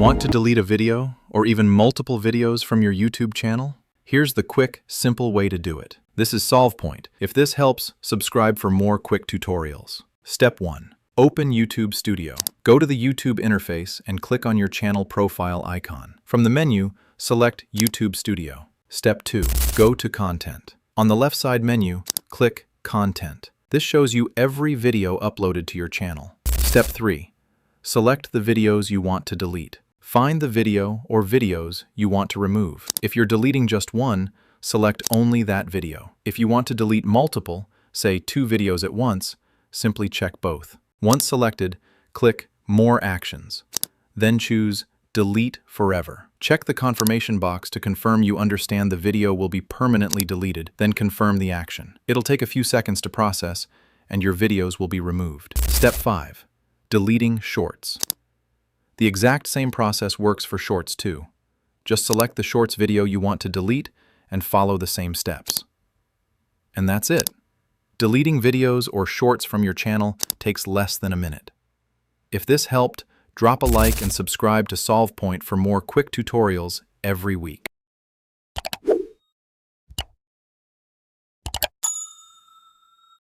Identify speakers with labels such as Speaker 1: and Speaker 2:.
Speaker 1: Want to delete a video or even multiple videos from your YouTube channel? Here's the quick, simple way to do it. This is SolvePoint. If this helps, subscribe for more quick tutorials. Step 1. Open YouTube Studio. Go to the YouTube interface and click on your channel profile icon. From the menu, select YouTube Studio. Step 2. Go to Content. On the left side menu, click Content. This shows you every video uploaded to your channel. Step 3. Select the videos you want to delete. Find the video or videos you want to remove. If you're deleting just one, select only that video. If you want to delete multiple, say 2 videos at once, simply check both. Once selected, click More Actions. Then choose Delete Forever. Check the confirmation box to confirm you understand the video will be permanently deleted, then confirm the action. It'll take a few seconds to process, and your videos will be removed. Step 5. Deleting Shorts. The exact same process works for Shorts too. Just select the Shorts video you want to delete and follow the same steps. And that's it. Deleting videos or Shorts from your channel takes less than a minute. If this helped, drop a like and subscribe to SolvePoint for more quick tutorials every week.